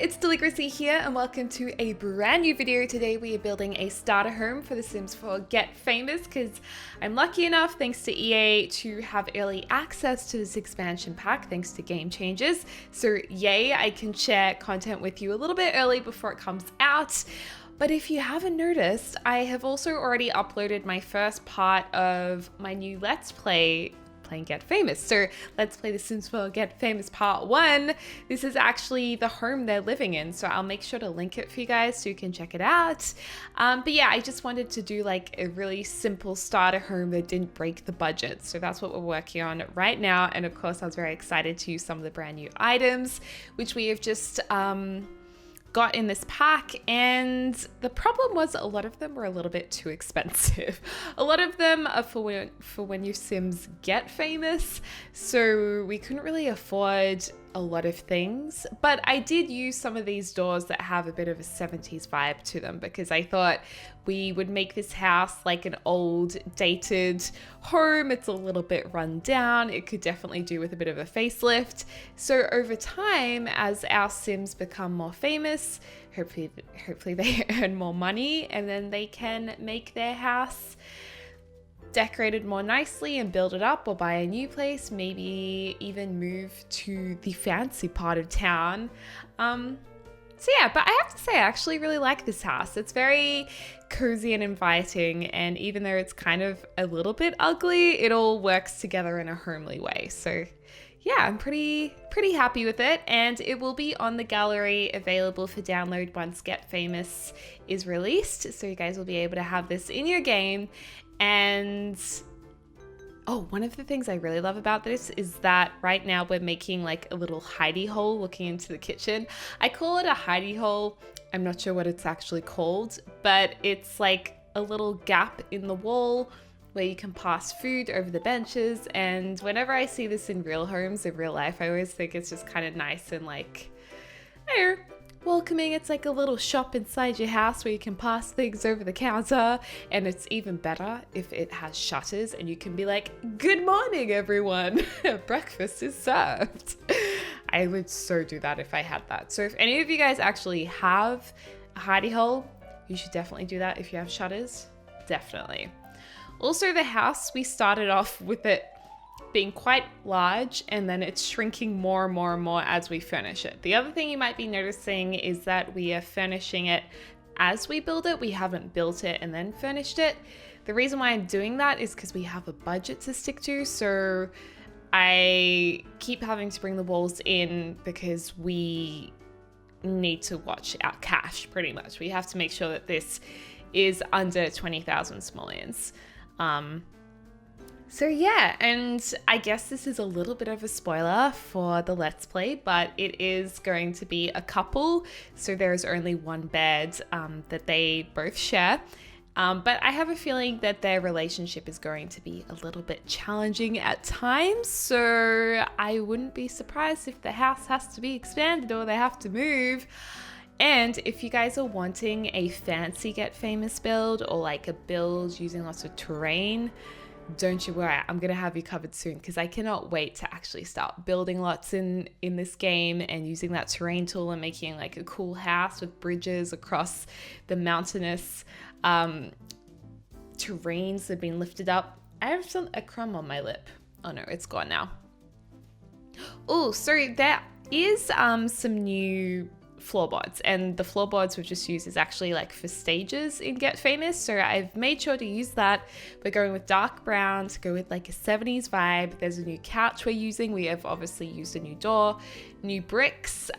it's Deligracy here and welcome to a brand new video. Today we are building a starter home for The Sims 4 Get Famous because I'm lucky enough, thanks to EA, to have early access to this expansion pack thanks to Game Changers. So yay, I can share content with you a little bit early before it comes out. But if you haven't noticed, I have also already uploaded my first part of my new Let's Play playing Get Famous. So Let's Play The Sims 4 Get Famous Part 1. This is actually the home they're living in, so I'll make sure to link it for you guys so you can check it out. But yeah, I just wanted to do like a really simple starter home that didn't break the budget. So that's what we're working on right now. And of course, I was very excited to use some of the brand new items, which we have just got in this pack, and the problem was a lot of them were a little bit too expensive. A lot of them are for when your Sims get famous, so we couldn't really afford a lot of things, but I did use some of these doors that have a bit of a 70s vibe to them because I thought we would make this house like an old dated home. It's a little bit run down. It could definitely do with a bit of a facelift. So over time, as our Sims become more famous, hopefully they earn more money and then they can make their house decorated more nicely and build it up or buy a new place, maybe even move to the fancy part of town. So yeah, but I have to say I actually really like this house. It's very cozy and inviting, and even though it's kind of a little bit ugly, it all works together in a homely way. So yeah, I'm pretty happy with it, and it will be on the gallery available for download once Get Famous is released. So you guys will be able to have this in your game. And oh, one of the things I really love about this is that right now we're making like a little hidey hole looking into the kitchen. I call it a hidey hole. I'm not sure what it's actually called, but it's like a little gap in the wall where you can pass food over the benches. And whenever I see this in real homes, in real life, I always think it's just kind of nice and like, I don't know, welcoming. It's like a little shop inside your house where you can pass things over the counter, and it's even better if it has shutters and you can be like, good morning everyone, breakfast is served. I would so do that if I had that. So if any of you guys actually have a hidey hole, you should definitely do that. If you have shutters, definitely. Also, the house, we started off with it being quite large, and then it's shrinking more and more and more as we furnish it. The other thing you might be noticing is that we are furnishing it as we build it. We haven't built it and then furnished it. The reason why I'm doing that is because we have a budget to stick to, so I keep having to bring the walls in because we need to watch our cash pretty much. We have to make sure that this is under 20,000 simoleons. So yeah, and I guess this is a little bit of a spoiler for the Let's Play, but it is going to be a couple. So there's only one bed that they both share. But I have a feeling that their relationship is going to be a little bit challenging at times. So I wouldn't be surprised if the house has to be expanded or they have to move. And if you guys are wanting a fancy Get Famous build or like a build using lots of terrain, don't you worry, I'm gonna have you covered soon because I cannot wait to actually start building lots in this game and using that terrain tool and making like a cool house with bridges across the mountainous terrains that have been lifted up. I have a crumb on my lip. Oh no, it's gone now. Oh, sorry, there is some new floorboards, and the floorboards we've just used is actually like for stages in Get Famous, so I've made sure to use that. We're going with dark brown to go with like a 70s vibe. There's a new couch we're using. We have obviously used a new door, new bricks,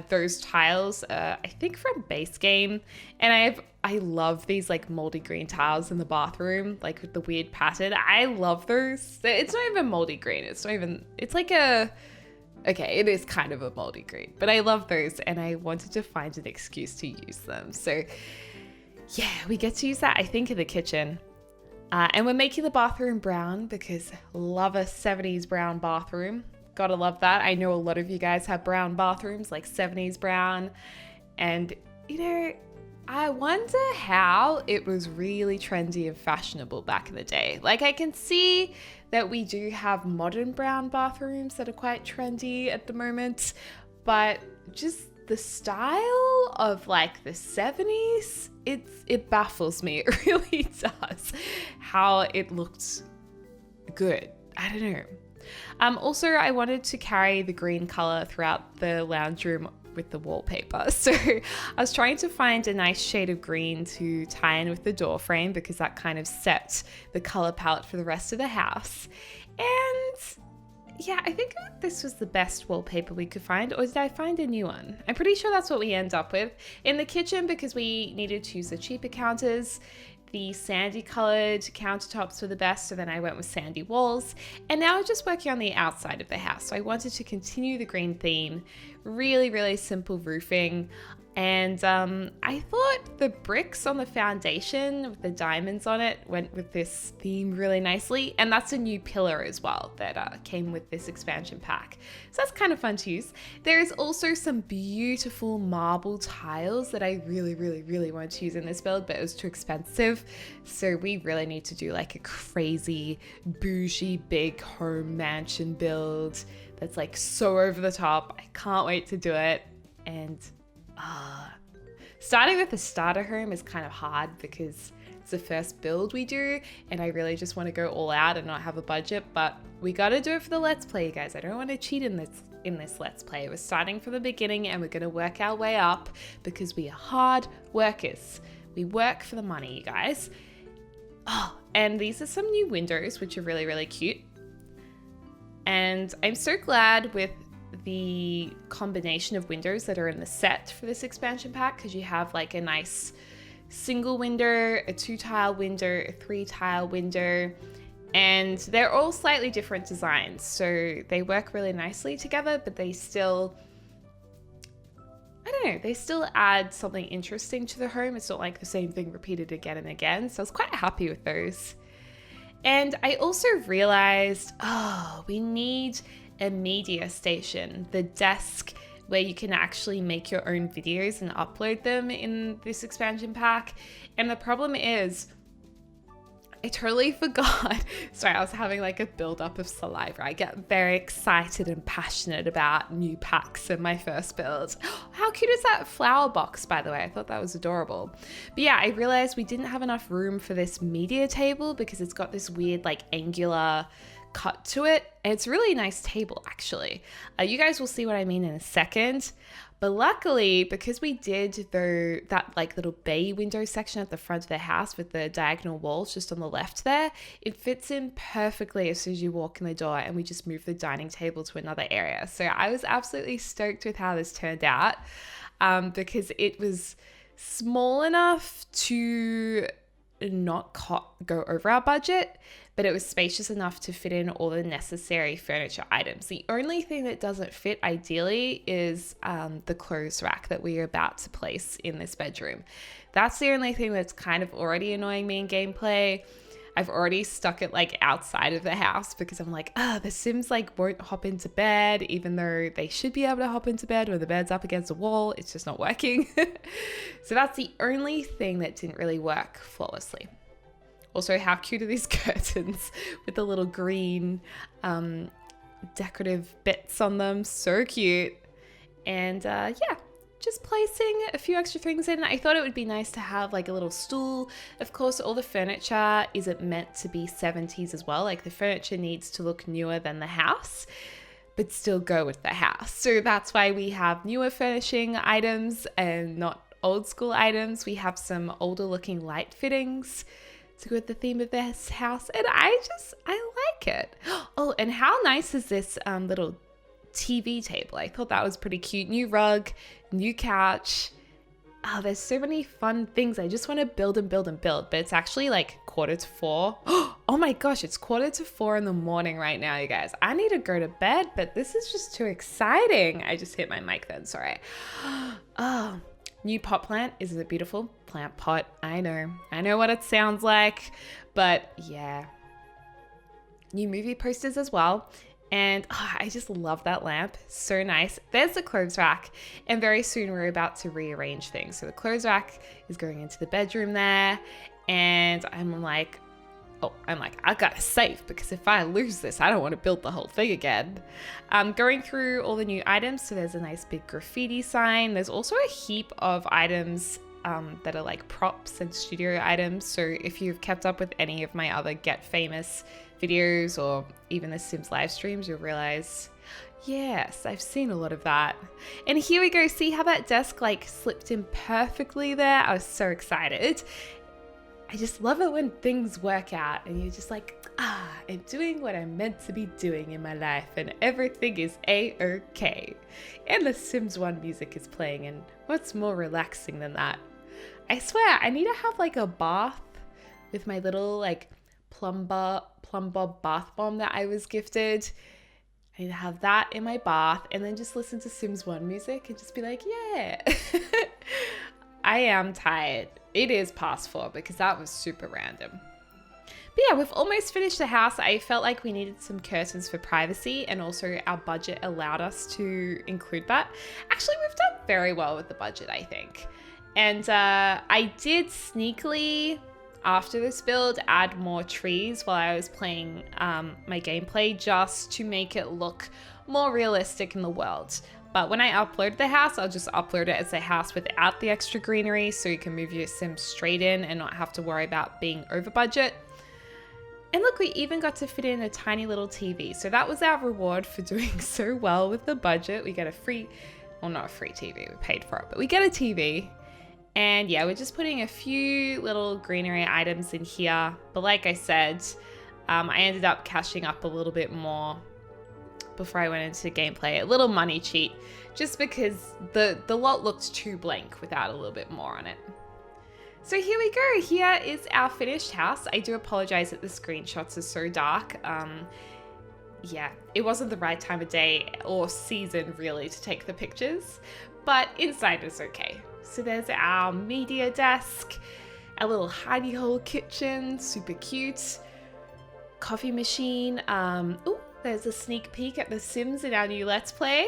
those tiles I think from base game, and I love these like moldy green tiles in the bathroom, like with the weird pattern. I love those. It's not even moldy green, it's like a, okay, it is kind of a moldy green, but I love those and I wanted to find an excuse to use them. So yeah, we get to use that, I think, in the kitchen. And we're making the bathroom brown because love a 70s brown bathroom. Gotta love that. I know a lot of you guys have brown bathrooms, like 70s brown. And you know, I wonder how it was really trendy and fashionable back in the day. Like, I can see that we do have modern brown bathrooms that are quite trendy at the moment, but just the style of like the 70s, it baffles me. It really does how it looked good. I don't know. Also, I wanted to carry the green color throughout the lounge room with the wallpaper. So I was trying to find a nice shade of green to tie in with the door frame because that kind of set the color palette for the rest of the house. And yeah, I think this was the best wallpaper we could find, or did I find a new one? I'm pretty sure that's what we end up with. In the kitchen, because we needed to use the cheaper counters, the sandy colored countertops were the best, so then I went with sandy walls. And now we're just working on the outside of the house. So I wanted to continue the green theme, really, really simple roofing. And I thought the bricks on the foundation with the diamonds on it went with this theme really nicely. And that's a new pillar as well that came with this expansion pack. So that's kind of fun to use. There is also some beautiful marble tiles that I really, really, really wanted to use in this build, but it was too expensive. So we really need to do like a crazy bougie big home mansion build that's like so over the top. I can't wait to do it. And starting with a starter home is kind of hard because it's the first build we do and I really just want to go all out and not have a budget, but we got to do it for the Let's Play, you guys. I don't want to cheat in this Let's Play. We're starting from the beginning and we're going to work our way up because we are hard workers. We work for the money, you guys. Oh, and these are some new windows which are really, really cute. And I'm so glad with the combination of windows that are in the set for this expansion pack, because you have like a nice single window, a 2-tile window, a 3-tile window, and they're all slightly different designs, so they work really nicely together, but they still, I don't know, they still add something interesting to the home. It's not like the same thing repeated again and again, so I was quite happy with those. And I also realized, we need a media station, the desk where you can actually make your own videos and upload them in this expansion pack. And the problem is, I totally forgot. Sorry, I was having like a build-up of saliva. I get very excited and passionate about new packs in my first build. How cute is that flower box, by the way? I thought that was adorable. But yeah, I realized we didn't have enough room for this media table because it's got this weird like angular cut to it. And it's a really nice table, actually. You guys will see what I mean in a second. But luckily, because we did that like little bay window section at the front of the house with the diagonal walls just on the left there, it fits in perfectly as soon as you walk in the door, and we just moved the dining table to another area. So I was absolutely stoked with how this turned out, because it was small enough to not go over our budget, but it was spacious enough to fit in all the necessary furniture items. The only thing that doesn't fit ideally is the clothes rack that we are about to place in this bedroom. That's the only thing that's kind of already annoying me in gameplay. I've already stuck it like outside of the house because I'm like, the Sims like won't hop into bed, even though they should be able to hop into bed when the bed's up against a wall. It's just not working. So that's the only thing that didn't really work flawlessly. Also, how cute are these curtains with the little green decorative bits on them? So cute. And yeah, just placing a few extra things in. I thought it would be nice to have like a little stool. Of course, all the furniture isn't meant to be 70s as well. Like the furniture needs to look newer than the house, but still go with the house. So that's why we have newer furnishing items and not old school items. We have some older looking light fittings to go with the theme of this house. And I like it. Oh, and how nice is this little TV table? I thought that was pretty cute. New rug, new couch. Oh, there's so many fun things. I just want to build and build and build, but it's actually like 3:45. Oh my gosh, it's 4:45 in the morning right now, you guys. I need to go to bed, but this is just too exciting. I just hit my mic then, sorry. Oh, new pot plant. Isn't it beautiful? Plant pot. I know what it sounds like, but yeah. New movie posters as well. And I just love that lamp. So nice. There's the clothes rack. And very soon we're about to rearrange things. So the clothes rack is going into the bedroom there. And I'm like, Oh, I'm like, I gotta save because if I lose this, I don't want to build the whole thing again. Going through all the new items. So there's a nice big graffiti sign. There's also a heap of items that are like props and studio items. So if you've kept up with any of my other Get Famous videos or even the Sims live streams, you'll realize, yes, I've seen a lot of that. And here we go. See how that desk like slipped in perfectly there? I was so excited. I just love it when things work out and you're just like, I'm doing what I'm meant to be doing in my life and everything is a-okay. And the Sims 1 music is playing, and what's more relaxing than that? I swear, I need to have like a bath with my little like plumber bath bomb that I was gifted. I need to have that in my bath and then just listen to Sims 1 music and just be like, yeah. I am tired. It is past 4 because that was super random. But yeah, we've almost finished the house. I felt like we needed some curtains for privacy, and also our budget allowed us to include that. Actually, we've done very well with the budget, I think. And I did sneakily, after this build, add more trees while I was playing my gameplay, just to make it look more realistic in the world. But when I upload the house, I'll just upload it as a house without the extra greenery, so you can move your Sims straight in and not have to worry about being over budget. And look, we even got to fit in a tiny little TV. So that was our reward for doing so well with the budget. We get a free, well, not a free TV, we paid for it, but we get a TV. And yeah, we're just putting a few little greenery items in here. But like I said, I ended up cashing up a little bit more before I went into gameplay, a little money cheat, just because the lot looked too blank without a little bit more on it. So here we go. Here is our finished house. I do apologize that the screenshots are so dark. Yeah, it wasn't the right time of day or season really to take the pictures, but inside was okay. So there's our media desk, our little hidey hole kitchen, super cute, coffee machine. Ooh, there's a sneak peek at the Sims in our new Let's Play.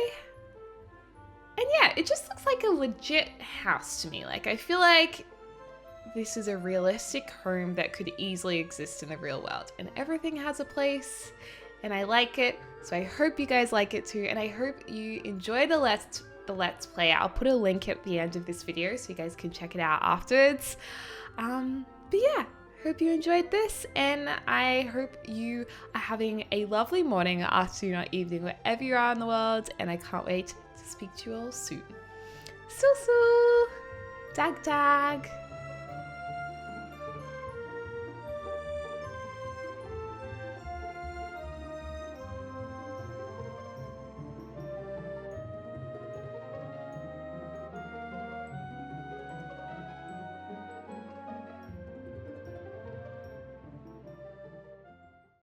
And yeah, it just looks like a legit house to me. Like, I feel like this is a realistic home that could easily exist in the real world, and everything has a place, and I like it. So I hope you guys like it too, and I hope you enjoy the Let's Play. I'll put a link at the end of this video so you guys can check it out afterwards. But yeah, hope you enjoyed this, and I hope you are having a lovely morning, afternoon, or evening, wherever you are in the world, and I can't wait to speak to you all soon. So, dag dag!